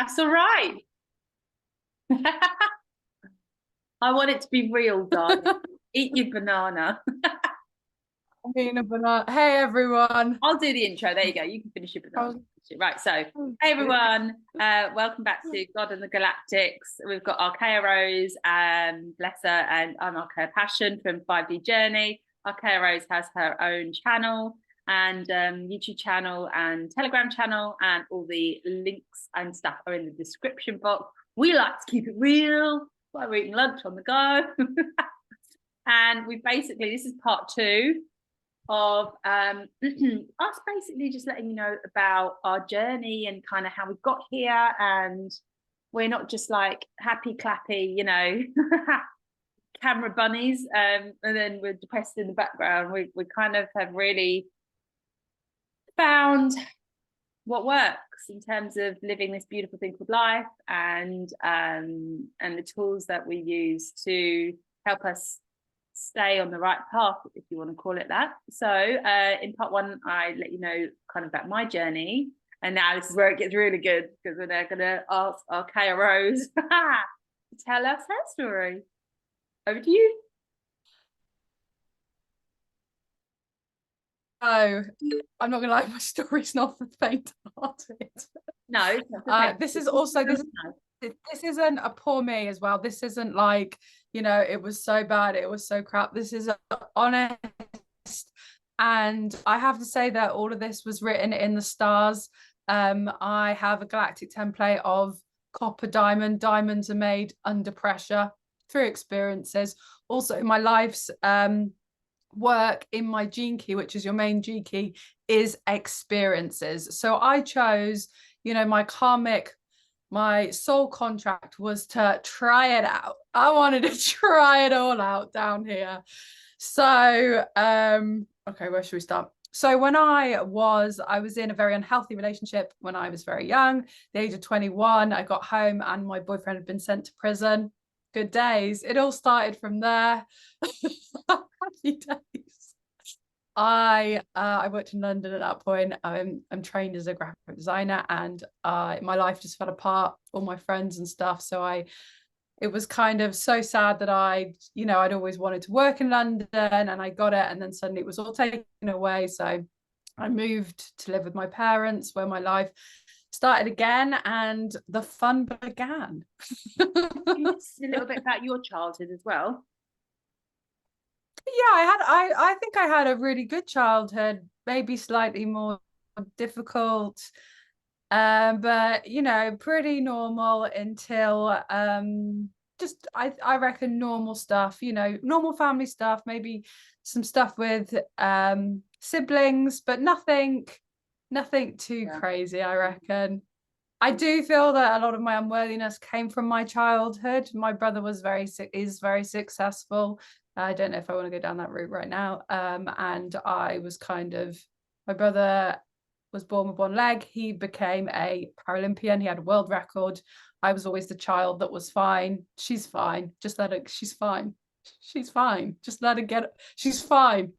That's all right. I want it to be real, darling. Eat your banana. I mean, a banana. Hey everyone. I'll do the intro. There you go. You can finish your I banana. was- Right. So, hey everyone. Welcome back to God and the Galactics. We've got Archeia Rose, bless her, and I'm Archeia Passion from 5D Journey. Archeia Rose has her own channel and YouTube channel and Telegram channel, and all the links and stuff are in the description box. We like to keep it real while we're eating lunch on the go. And we basically, this is part two of us basically just letting you know about our journey and kind of how we got here. And we're not just like happy clappy, camera bunnies, and then we're depressed in the background. We kind of have really found what works in terms of living this beautiful thing called life, and the tools that we use to help us stay on the right path, if you want to call it that. So in part one, I let you know kind of about my journey, and now this is where it gets really good, because we're now going to ask Archeia Rose to tell us her story. Over to you. Oh, I'm not gonna lie, my story's not for the faint-hearted. No, This is also this isn't a poor me as well. This isn't like, it was so bad, it was so crap. This is honest, and I have to say that all of this was written in the stars. I have a galactic template of copper diamond. Diamonds are made under pressure through experiences. Also, my life's work in my gene key, which is your main gene key, is experiences. So I chose, my soul contract was to try it out. I wanted to try it all out down here. So okay, where should we start? So when I was in a very unhealthy relationship when I was very young, the age of 21. I got home and my boyfriend had been sent to prison. Good days. It all started from there. Happy days. I worked in London at that point. I'm trained as a graphic designer, and my life just fell apart, all my friends and stuff. So it was kind of so sad that I'd always wanted to work in London, and I got it, and then suddenly it was all taken away. So I moved to live with my parents, where my life started again and the fun began. A little bit about your childhood as well. Yeah, I think I had a really good childhood, maybe slightly more difficult, but pretty normal until just I reckon normal stuff, normal family stuff, maybe some stuff with siblings, but nothing too crazy, I reckon. I do feel that a lot of my unworthiness came from my childhood. My brother is very successful. I don't know if I want to go down that route right now. And I was my brother was born with one leg. He became a Paralympian. He had a world record. I was always the child that was fine. She's fine. Just let her, she's fine. She's fine. Just let her get it. She's fine.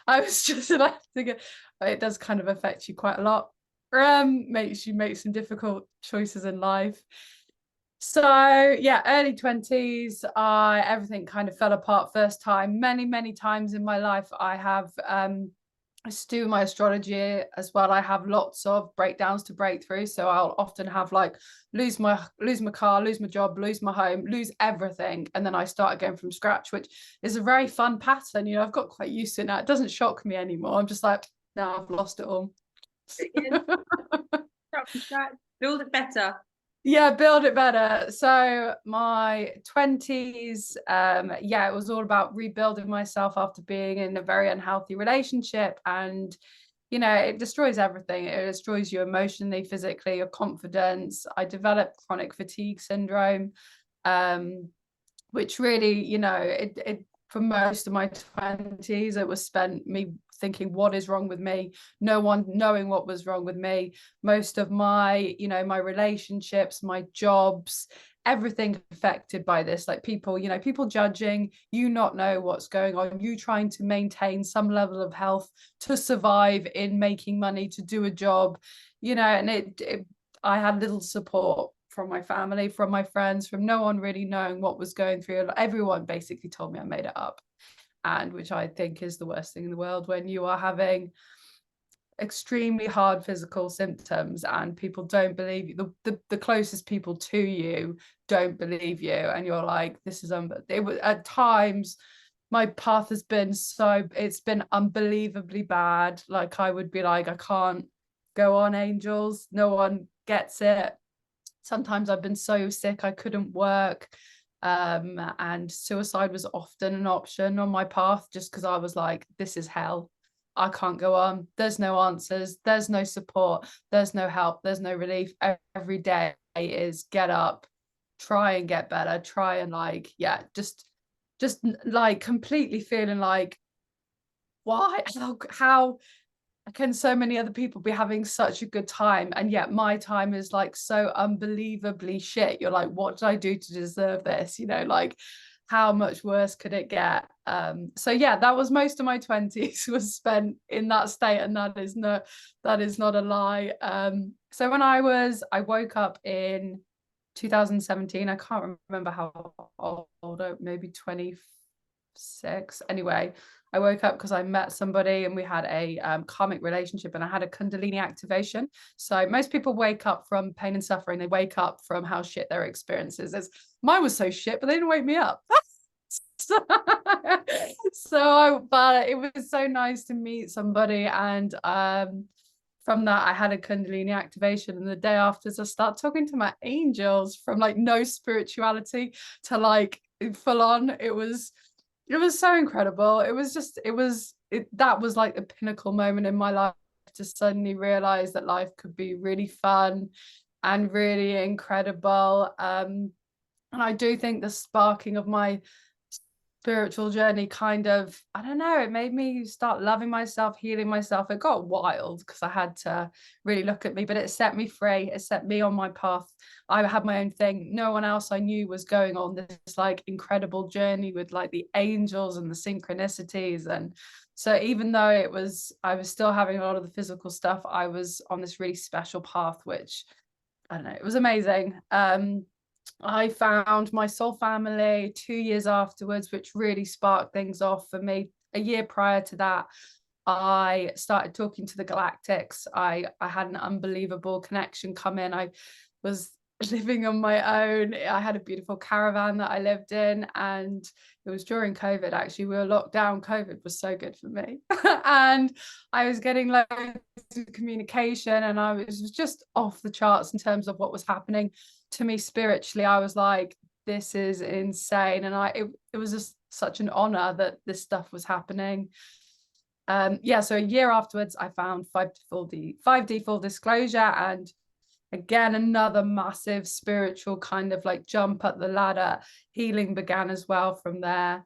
I was just like, it does kind of affect you quite a lot. Makes you make some difficult choices in life. So yeah, early 20s, everything kind of fell apart first time. Many times in my life, I have I do my astrology as well. I have lots of breakdowns to break through. So I'll often have like lose my car, lose my job, lose my home, lose everything, and then I start again from scratch, which is a very fun pattern. I've got quite used to it now. It doesn't shock me anymore. I'm just like, no, I've lost it all. Build it better. Yeah, build it better. So my 20s, it was all about rebuilding myself after being in a very unhealthy relationship. And it destroys everything. It destroys you emotionally, physically, your confidence. I developed chronic fatigue syndrome, which really, it for most of my 20s, it was spent me thinking, what is wrong with me? No one knowing what was wrong with me. Most of my, my relationships, my jobs, everything affected by this. Like people, people judging, you not know what's going on, you trying to maintain some level of health to survive in making money, to do a job, and I had little support from my family, from my friends, from no one really knowing what was going through. Everyone basically told me I made it up, and which I think is the worst thing in the world when you are having extremely hard physical symptoms and people don't believe you. The closest people to you don't believe you, and you're like, this is it was at times my path has been it's been unbelievably bad. Like I would be like, I can't go on angels, no one gets it. Sometimes I've been so sick I couldn't work, and suicide was often an option on my path, just because I was like, this is hell, I can't go on, there's no answers, there's no support, there's no help, there's no relief. Every day is get up, try and get better, try and like, yeah, just like completely feeling like, why, how can so many other people be having such a good time, and yet my time is like so unbelievably shit. You're like, what did I do to deserve this, you know, like how much worse could it get? So yeah, that was most of my 20s was spent in that state, and that is not a lie. So when I woke up in 2017, I can't remember how old, maybe 26. Anyway, I woke up because I met somebody and we had a karmic relationship, and I had a Kundalini activation. So most people wake up from pain and suffering. They wake up from how shit their experiences is. Mine was so shit, but they didn't wake me up. But it was so nice to meet somebody, and from that I had a Kundalini activation, and the day after I start talking to my angels, from like no spirituality to like full on. It was so incredible. It was just, that was like the pinnacle moment in my life, to suddenly realize that life could be really fun and really incredible. And I do think the sparking of my spiritual journey kind of, I don't know, it made me start loving myself, healing myself. It got wild because I had to really look at me, but it set me free. It set me on my path. I had my own thing. No one else I knew was going on this like incredible journey with like the angels and the synchronicities. And so even though I was still having a lot of the physical stuff, I was on this really special path, which, I don't know, it was amazing. I found my soul family 2 years afterwards, which really sparked things off for me. A year prior to that, I started talking to the Galactics. I had an unbelievable connection come in. I was living on my own. I had a beautiful caravan that I lived in, and it was during COVID. Actually, we were locked down. COVID was so good for me. And I was getting loads of communication, and I was just off the charts in terms of what was happening to me spiritually. I was like, this is insane. And it was just such an honor that this stuff was happening. Yeah, so a year afterwards I found 5D full disclosure, and again another massive spiritual kind of like jump up the ladder. Healing began as well from there.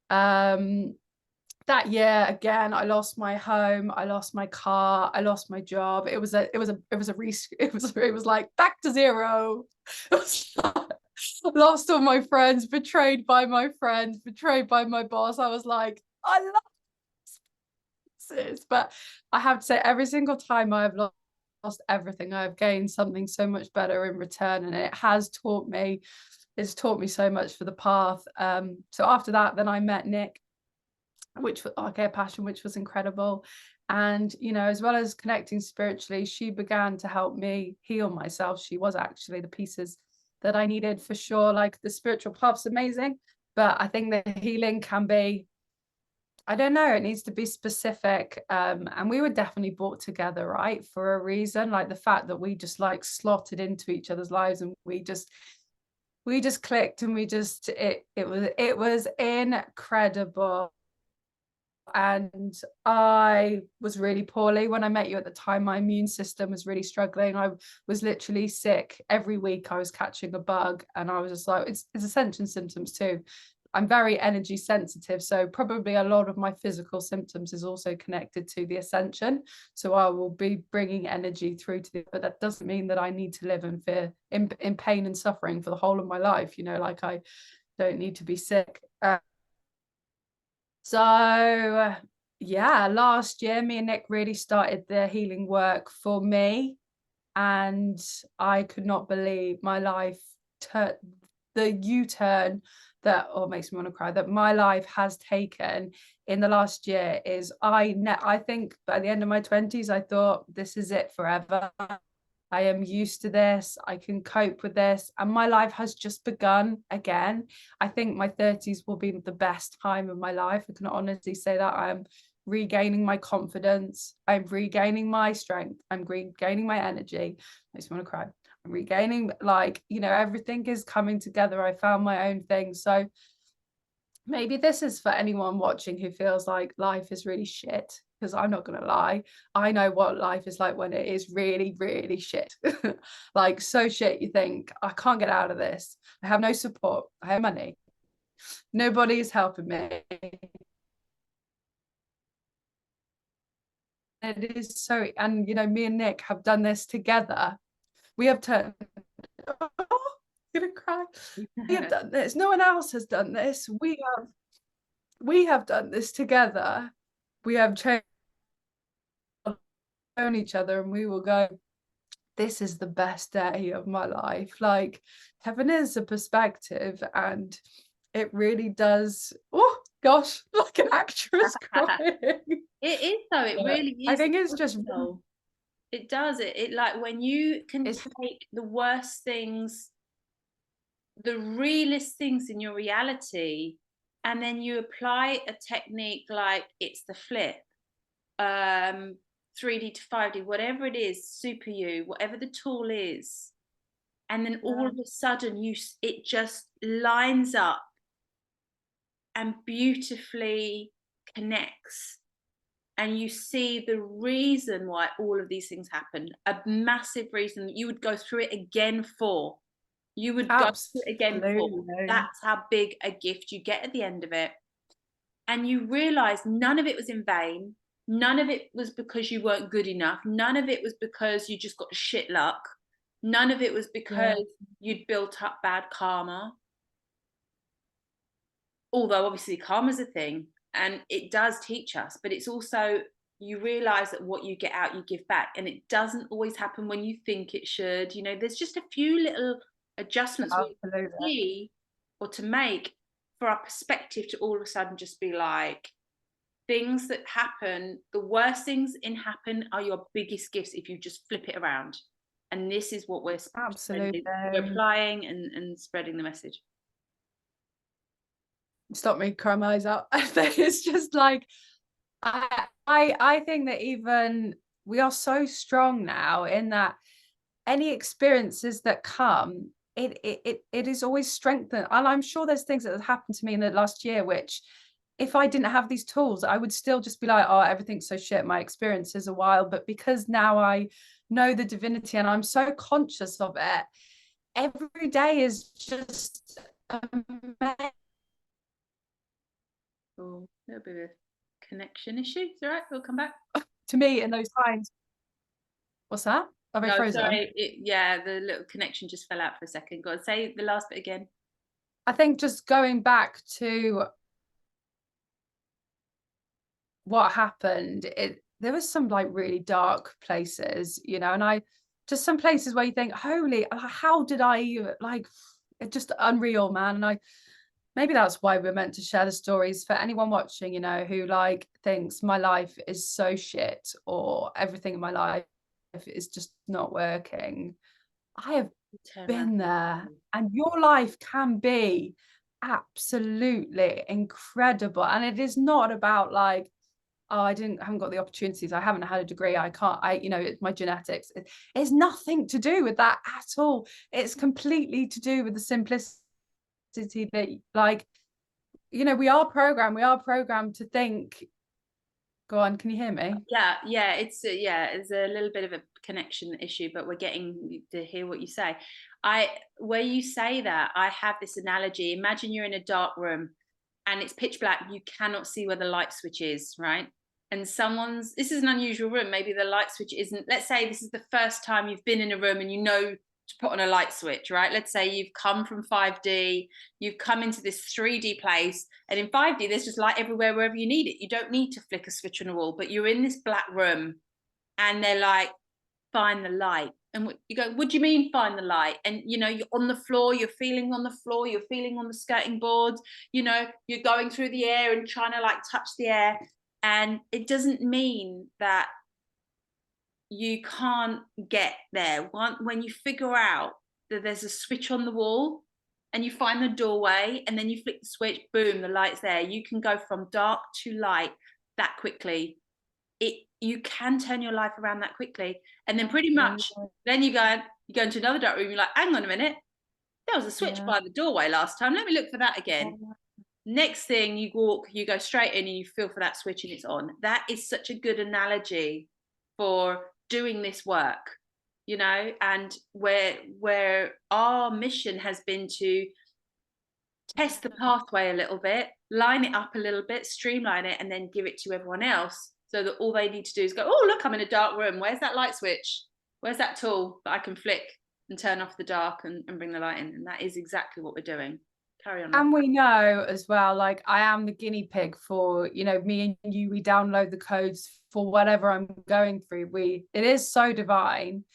That year again, I lost my home, I lost my car, I lost my job. It was like back to zero. Lost all my friends, betrayed by my friends, betrayed by my boss. I was like, I love this. But I have to say, every single time I've lost everything, I've gained something so much better in return, and it has taught me, it's taught me so much for the path. So after that, then I met Nick, which was Archeia Passion, which was incredible. And, you know, as well as connecting spiritually, she began to help me heal myself. She was actually the pieces that I needed for sure. Like the spiritual path's amazing, but I think the healing can be, I don't know, it needs to be specific. And we were definitely brought together, right, for a reason. Like the fact that we just like slotted into each other's lives, and we just clicked, and it was incredible. And I was really poorly when I met you at the time. My immune system was really struggling. I was literally sick every week. I was catching a bug, and I was just like, it's ascension symptoms too. I'm very energy sensitive, so probably a lot of my physical symptoms is also connected to the ascension. So I will be bringing energy through to but that doesn't mean that I need to live in fear, in pain and suffering for the whole of my life. You know, like I don't need to be sick. So yeah, last year me and Nick really started the healing work for me, and I could not believe my life, the U-turn that, oh, makes me want to cry, that my life has taken in the last year. Is I think by the end of my 20s, I thought, this is it forever. I am used to this. I can cope with this. And my life has just begun again. I think my 30s will be the best time of my life. I can honestly say that. I'm regaining my confidence. I'm regaining my strength. I'm regaining my energy. Makes me want to cry. I'm regaining, like, you know, everything is coming together. I found my own thing. So maybe this is for anyone watching who feels like life is really shit, because I'm not gonna lie, I know what life is like when it is really, really shit. Like, so shit you think, I can't get out of this. I have no support. I have money. Nobody is helping me. It is so, and you know, me and Nick have done this together. We have turned, oh, I'm gonna cry. We have done this. No one else has done this. We have done this together. We have changed each other, and we will go, this is the best day of my life. Like, heaven is a perspective, and it really does, oh gosh, like an actress crying. It is though, it really is. I think it's just, it does it like when you can take the worst things, the realest things in your reality, and then you apply a technique like it's the flip, 3D to 5D, whatever it is, super you, whatever the tool is, and then all of a sudden it just lines up and beautifully connects, and you see the reason why all of these things happen, a massive reason that you would go through it again for. You would go through it again for. That's how big a gift you get at the end of it. And you realize none of it was in vain. None of it was because you weren't good enough. None of it was because you just got shit luck. None of it was because you'd built up bad karma. Although obviously karma's a thing and it does teach us, but it's also, you realize that what you get out, you give back. And it doesn't always happen when you think it should. You know, there's just a few little adjustments we see or to make for our perspective to all of a sudden just be like, things that happen, the worst things in happen are your biggest gifts if you just flip it around. And this is what we're applying and spreading the message. Stop me crying my eyes out. It's just like, I think that even we are so strong now in that any experiences that come, it is always strengthened. And I'm sure there's things that have happened to me in the last year which, if I didn't have these tools, I would still just be like, oh, everything's so shit, my experience is a while. But because now I know the divinity and I'm so conscious of it, every day is just amazing. Oh, a little bit of a connection issue. It's all right, we'll come back. To me in those times. What's that? Are they frozen? Sorry. Yeah, the little connection just fell out for a second. Go on, say the last bit again. I think just going back to what happened, there was some like really dark places, you know, and I just some places where you think, holy, how did I, like, it's just unreal, man. And maybe that's why we're meant to share the stories for anyone watching, you know, who like thinks my life is so shit or everything in my life is just not working. I have been there, and your life can be absolutely incredible. And it is not about like, oh, I haven't got the opportunities, I haven't had a degree, I can't, you know, it's my genetics. It's nothing to do with that at all. It's completely to do with the simplicity that, like, you know, we are programmed to think. Go on, can you hear me? Yeah, it's a little bit of a connection issue, but we're getting to hear what you say. Where you say that, I have this analogy. Imagine you're in a dark room and it's pitch black, you cannot see where the light switch is, right? And this is an unusual room, maybe the light switch isn't, let's say this is the first time you've been in a room and you know to put on a light switch, right? Let's say you've come from 5D, you've come into this 3D place, and in 5D there's just light everywhere wherever you need it. You don't need to flick a switch on a wall, but you're in this black room and they're like, find the light. And you go, what do you mean find the light? And you know, you're on the floor, you're feeling on the floor, you're feeling on the skirting boards, you know, you're going through the air and trying to like touch the air. And it doesn't mean that you can't get there. When you figure out that there's a switch on the wall and you find the doorway and then you flick the switch, boom, the light's there. You can go from dark to light that quickly. You can turn your life around that quickly. And then pretty much then you go into another dark room, you're like, hang on a minute, there was a switch by the doorway last time, let me look for that again. Next thing, you go straight in and you feel for that switch and it's on. That is such a good analogy for doing this work, you know, and where our mission has been to test the pathway a little bit, line it up a little bit, streamline it, and then give it to everyone else, so that all they need to do is go, oh, look, I'm in a dark room. Where's that light switch? Where's that tool that I can flick and turn off the dark and bring the light in? And that is exactly what we're doing. Carry on. And we know as well, like, I am the guinea pig for, you know, me and you, we download the codes for whatever I'm going through. It is so divine.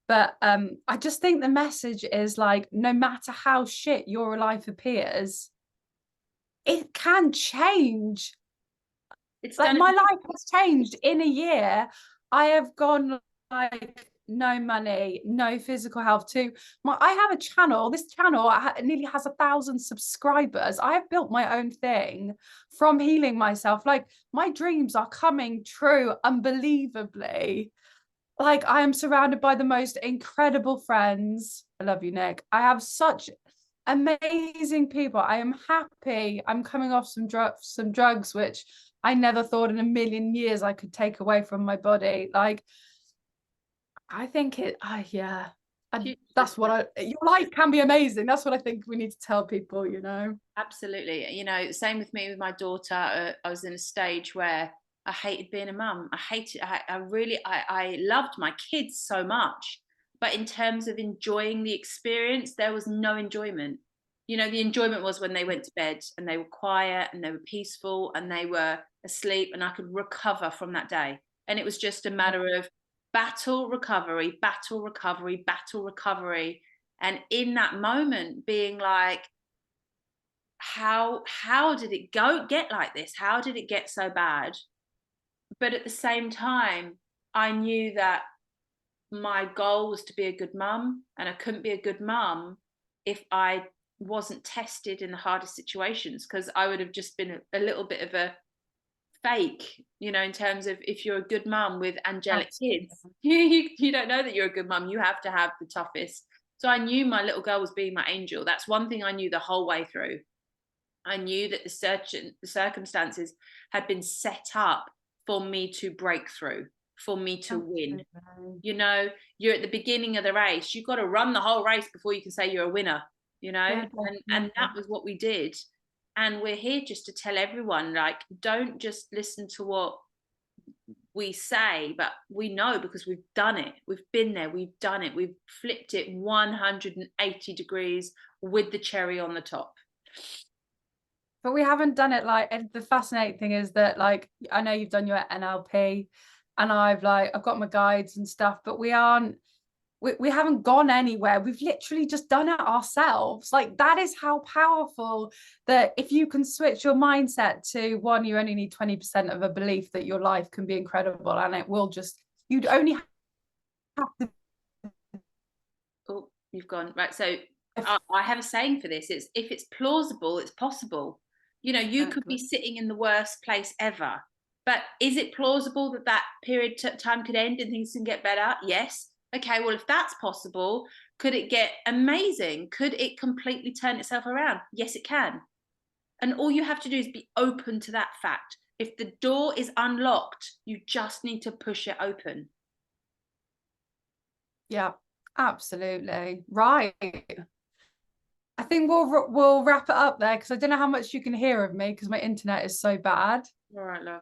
But I just think the message is like, no matter how shit your life appears, it can change. It's like my life has changed in a year. I have gone like no money, no physical health to I have a channel. This channel nearly has 1,000 subscribers. I have built my own thing from healing myself. Like, my dreams are coming true unbelievably. Like, I am surrounded by the most incredible friends. I love you, Nick. I have such amazing people. I am happy. I'm coming off some drugs, which I never thought in a million years I could take away from my body. Like, I think that's what your life can be amazing. That's what I think we need to tell people, you know. Absolutely. You know, same with me with my daughter. I was in a stage where I hated being a mum. I loved my kids so much, but in terms of enjoying the experience, there was no enjoyment. You know, the enjoyment was when they went to bed and they were quiet and they were peaceful and they were asleep, and I could recover from that day. And it was just a matter of battle, recovery, battle, recovery, battle, recovery. And in that moment being like, how did it get like this? How did it get so bad? But at the same time, I knew that my goal was to be a good mum, and I couldn't be a good mum if I wasn't tested in the hardest situations, because I would have just been a little bit of a fake, you know, in terms of, if you're a good mum with angelic kids, you don't know that you're a good mum. You have to have the toughest. So I knew my little girl was being my angel. That's one thing I knew the whole way through. I knew that the circumstances had been set up for me to break through, for me to win. You know, you're at the beginning of the race. You've got to run the whole race before you can say you're a winner, you know, and that was what we did. And we're here just to tell everyone, like, don't just listen to what we say, but we know, because we've done it. We've been there. We've done it. We've flipped it 180 degrees with the cherry on the top. But we haven't done it like, and the fascinating thing is that, like, I know you've done your NLP and I've got my guides and stuff, but we haven't gone anywhere. We've literally just done it ourselves. Like, that is how powerful, that if you can switch your mindset to, one, you only need 20% of a belief that your life can be incredible, and it will just, you'd only have to. Oh, you've gone. Right. So I have a saying for this. It's, if it's plausible, it's possible. You know, you could be sitting in the worst place ever, but is it plausible that that period time could end and things can get better? Yes. Okay, well, if that's possible, could it get amazing? Could it completely turn itself around? Yes, it can. And all you have to do is be open to that fact. If the door is unlocked, you just need to push it open. Yeah, absolutely. Right. I think we'll wrap it up there, because I don't know how much you can hear of me because my internet is so bad. All right, love.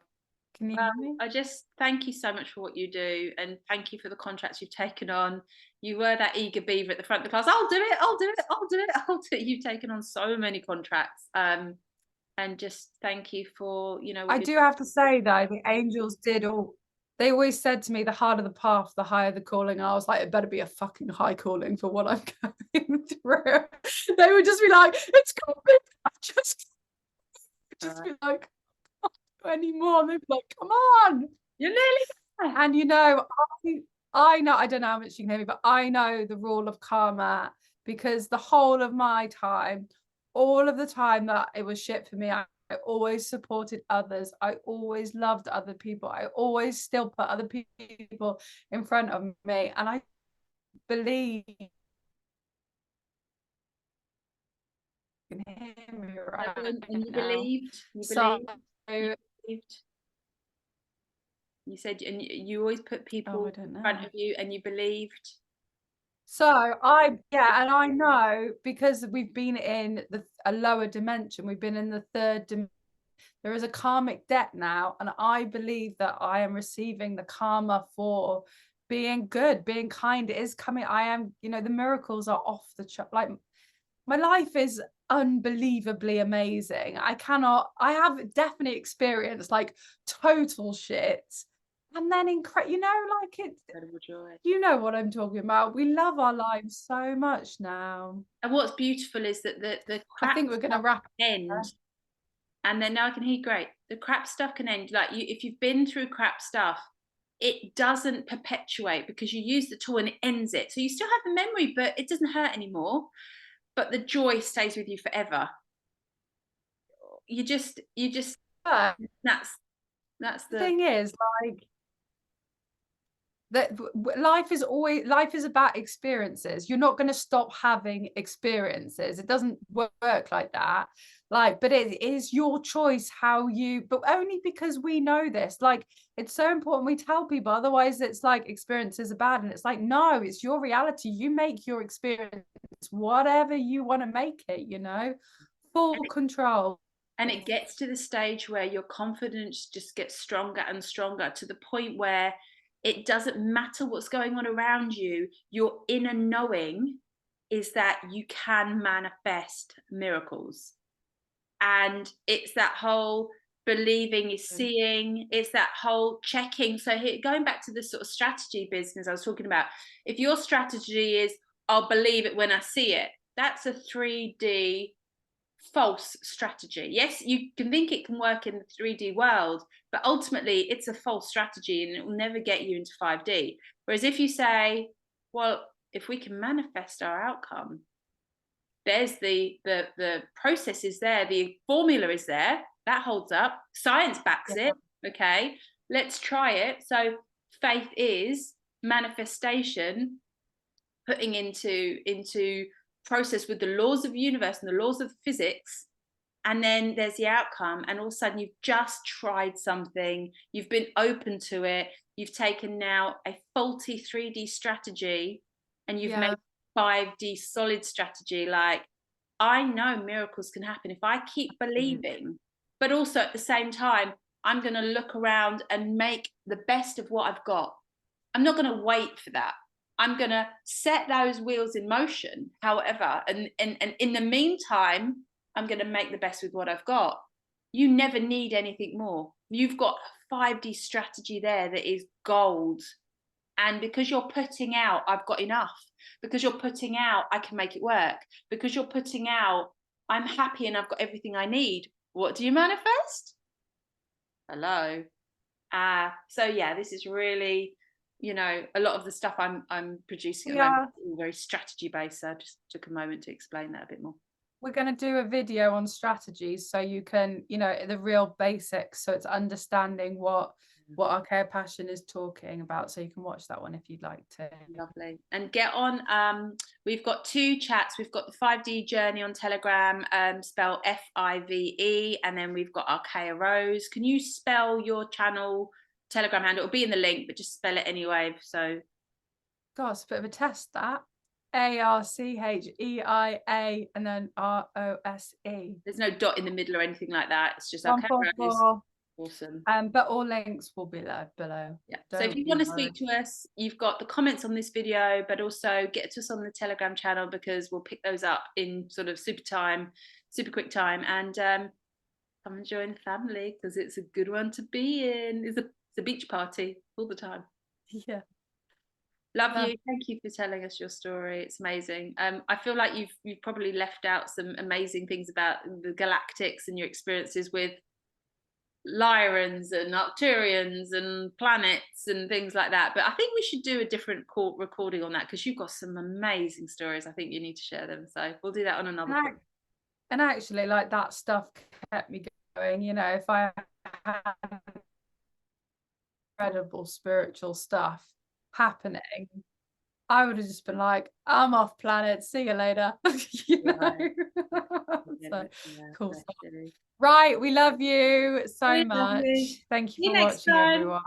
Can you hear me? I just thank you so much for what you do, and thank you for the contracts you've taken on. You were that eager beaver at the front of the class. I'll do it. I'll do it. I'll do it. I'll do it. You've taken on so many contracts. And just thank you for, you know. I do have to say though, the angels did all they always said to me, the harder the path, the higher the calling. And I was like, it better be a fucking high calling for what I'm going through. They would just be like, it's coming. I just be like, not anymore. They'd be like, come on. You're nearly there. And you know, I know, I don't know how much you can hear me, but I know the rule of karma, because the whole of my time, all of the time that it was shit for me, I always supported others. I always loved other people. I always still put other people in front of me. And I believe, you can hear me right And you now. believed. You said, and you always put people in front of you, and you believed. So and I know, because we've been in a lower dimension, we've been in the third dimension. There is a karmic debt now, and I believe that I am receiving the karma for being good, being kind. It is coming. I am, you know, the miracles are off the chart. Like, my life is unbelievably amazing. I have definitely experienced like total shit. And then you know, like, it's incredible joy. You know what I'm talking about. We love our lives so much now. And what's beautiful is that the crap, I think we're gonna wrap end. And then now I can hear you great. The crap stuff can end. Like, if you've been through crap stuff, it doesn't perpetuate, because you use the tool and it ends it. So you still have the memory, but it doesn't hurt anymore. But the joy stays with you forever. You just that's the thing is, like, that life is about experiences. You're not going to stop having experiences. It doesn't work like that. Like, but it is your choice but only because we know this. Like, it's so important we tell people, otherwise it's like experiences are bad, and it's like, no, it's your reality. You make your experience whatever you want to make it, you know, full control. And it gets to the stage where your confidence just gets stronger and stronger, to the point where it doesn't matter what's going on around you. Your inner knowing is that you can manifest miracles. And it's that whole believing is seeing, it's that whole checking. So here, going back to the sort of strategy business I was talking about, if your strategy is, I'll believe it when I see it, that's a 3D false strategy. Yes, you can think it can work in the 3D world, but ultimately it's a false strategy, and it will never get you into 5D. Whereas if you say, well, if we can manifest our outcome, there's the process is there, the formula is there, that holds up, science backs it. Okay, let's try it. So faith is manifestation, putting into process with the laws of the universe and the laws of physics, and then there's the outcome, and all of a sudden you've just tried something, you've been open to it, you've taken now a faulty 3D strategy and you've made 5D solid strategy. Like, I know miracles can happen if I keep believing, but also at the same time, I'm going to look around and make the best of what I've got. I'm not going to wait for that. I'm going to set those wheels in motion, however, and in the meantime, I'm going to make the best with what I've got. You never need anything more. You've got a 5D strategy there that is gold. And because you're putting out, I've got enough. Because you're putting out, I can make it work. Because you're putting out, I'm happy and I've got everything I need. What do you manifest? Hello. So yeah, this is really, you know, a lot of the stuff I'm producing at the moment is very strategy based. So I just took a moment to explain that a bit more. We're going to do a video on strategies, so you can, you know, the real basics. So it's understanding what Archeia Passion is talking about. So you can watch that one if you'd like to. Lovely. And get on. We've got 2 chats. We've got the 5D Journey on Telegram, spell FIVE, and then we've got Archeia Rose. Can you spell your channel Telegram handle? It'll be in the link, but just spell it anyway. So, God, it's a bit of a test, that. ARCHEIA and then ROSE. There's no dot in the middle or anything like that. It's just Archeia Rose. Awesome. But all links will be below. Yeah. So if you want to speak to us, you've got the comments on this video, but also get to us on the Telegram channel, because we'll pick those up in sort of super quick time, and come and join the family, because it's a good one to be in. It's a beach party. all the time. Yeah. Love you. Thank you for telling us your story. It's amazing. I feel like you've probably left out some amazing things about the galactics and your experiences with Lyrans and Arcturians and planets and things like that. But I think we should do a different recording on that, because you've got some amazing stories. I think you need to share them. So we'll do that on another podcast. And actually, like, that stuff kept me going. You know, if I had incredible spiritual stuff happening, I would have just been like, I'm off planet, see you later. You know? So, cool stuff. Right, we love you so much. Thank you for watching, everyone.